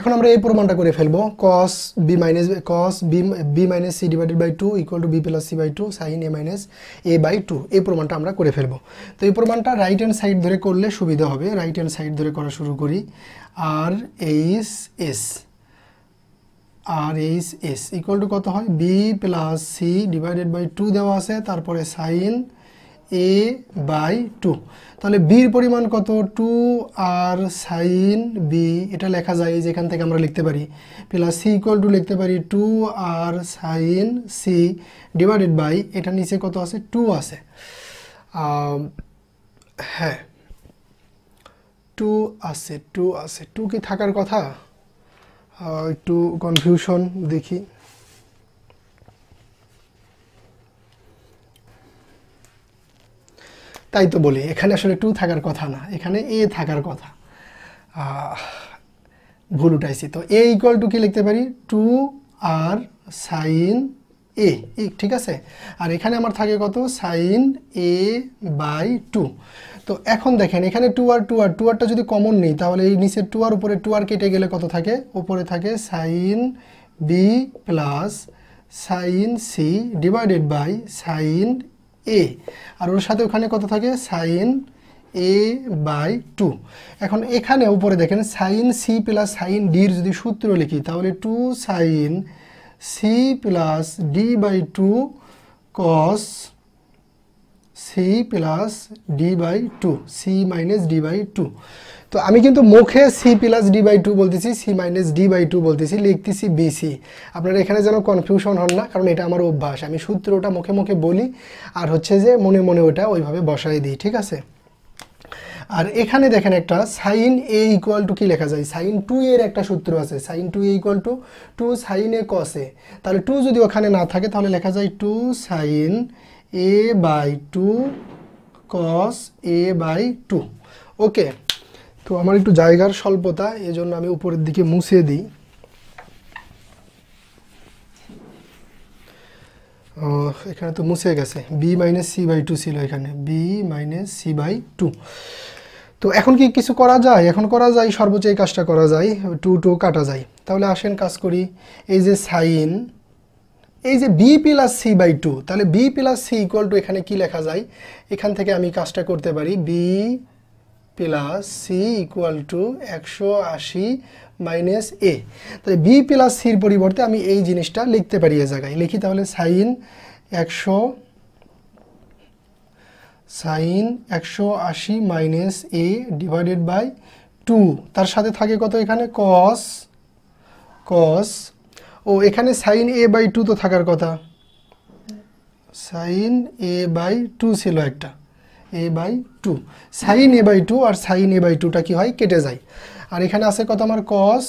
এখন আমরা এই প্রমাণটা করে ফেলবো cos b minus c divided by 2 equal to b plus c by 2 sin a minus a by 2 এই প্রমাণটা আমরা করে ফেলবো। তো এই প্রমাণটা রাইট হ্যান্ড সাইড ধরে করলে সুবিধা হবে। রাইট হ্যান্ড সাইড ধরে করা শুরু করি। r h s equal to কত হয় b plus c divided by 2 দেওয়া আছে, তারপরে sin a by 2। তাহলে b এর পরিমাণ কত 2r sin b, এটা লেখা যায় যেখান থেকে আমরা লিখতে পারি প্লাস c ইকুয়াল টু লিখতে পারি 2r sin c divided by এটা নিচে কত আছে 2 আছে। হ্যাঁ 2 আছে 2 কি থাকার কথা? একটু কনফিউশন দেখি। তাই তো বলি এখানে আসলে 2 থাকার কথা না, এখানে a থাকার কথা, ভুল উঠাইছি। তো a ইকুয়াল টু কি লিখতে পারি 2r sin a, ঠিক আছে। আর এখানে আমার থাকে কত sin a by 2। তো এখন দেখেন এখানে 2rটা যদি কমন নেই তাহলে এই নিচে 2r উপরে 2r কেটে গেলে কত থাকে, উপরে থাকে sin b plus sin c divided by sin a, আর ওর সাথে ওখানে কত থাকে sin a by 2। এখন এখানে উপরে দেখেন sin c plus sin d এর যদি সূত্র লিখি তাহলে 2 sin c plus d by 2 cos c plus d by 2 c minus d by 2। তো আমি কিন্তু মুখে c প্লাস d by 2 বলতেছি, c মাইনাস d by 2 বলতেছি, লিখতেছি bc। আপনারা এখানে যেন কনফিউশন হন না, কারণ এটা আমার অভ্যাস, আমি সূত্রটা মুখে মুখে বলি আর হচ্ছে যে মনে মনে ওটা ওইভাবে বসাই দিই, ঠিক আছে। আর এখানে দেখেন একটা sin a ইকুয়াল টু কি লেখা যায়, sin 2a এর একটা সূত্র আছে, sin 2a equal to 2 sin a cos a। তাহলে 2 যদি ওখানে না থাকে তাহলে লেখা যায় 2 sin a by 2 cos a by 2। Okay, তো আমার একটু জায়গার স্বল্পতা, এজন্য আমি উপরের দিকে মুছে দিই। এখানে তো মুছে গেছে, b মাইনাস c বাই 2 ছিল এখানে, b মাইনাস c বাই 2। তো এখন কি কিছু করা যায়? এখন করা যায়, সর্বোচ্চ এই কাজটা করা যায়, 2 কাটা যায়। তাহলে আসেন কাজ করি, এই যে সাইন, এই যে b প্লাস c বাই 2, তাহলে b plus c equal to এখানে কি লেখা যায়, এখান থেকে আমি কাজটা করতে পারি b plus c equal to 180 minus a। তাহলে b প্লাস c এর পরিবর্তে আমি এই জিনিসটা লিখতে পারি, এই জায়গায় লিখি তাহলে sine 180 minus a divided by 2, তার সাথে থাকে কত এখানে cos, ও এখানে sin a বাই 2 তো থাকার কথা, sin a বাই 2 ছিল একটা, a by 2, sin a by 2 আর sin a বাই 2টা কি হয় কেটে যায়। আর এখানে আছে কত আমার cos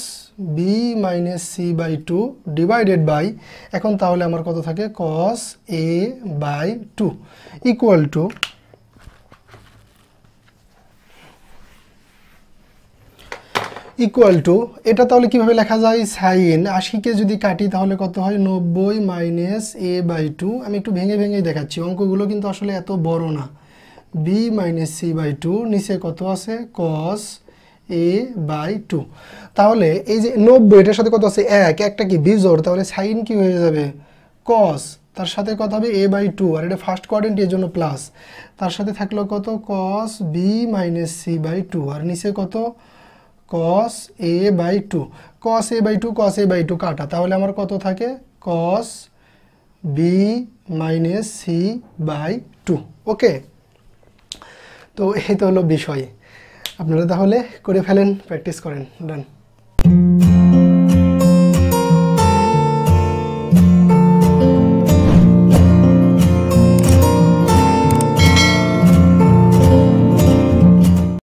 b minus c by 2 divided by, এখন তাহলে আমার কত থাকে cos a by 2 equal to এটা তাহলে কিভাবে লেখা যায়, সাইন 80কে যদি কাটি তাহলে কত হয় 90 মাইনাস a বাই 2। আমি একটু ভেঙে ভেঙে দেখাচ্ছি, অঙ্কগুলো কিন্তু আসলে এত বড় না। b মাইনাস c বাই 2 নিচে কত আছে cos a বাই 2। তাহলে এই যে 90 এটার সাথে কত আছে 1, একটা কি বিজোড়, তাহলে সাইন কি হয়ে যাবে cos, তার সাথে কত হবে a বাই 2, আর এটা ফার্স্ট কোয়াড্রেন্ট এর জন্য প্লাস, তার সাথে থাকলো কত cos b minus c by 2, আর নিচে কত cos a by 2, cos a by 2 কাটা, তাহলে আমার কত থাকে cos b minus c by 2। Okay, তো এই তো হলো বিষয়। আপনারা তাহলে করে ফেলেন, প্র্যাকটিস করেন, ডান।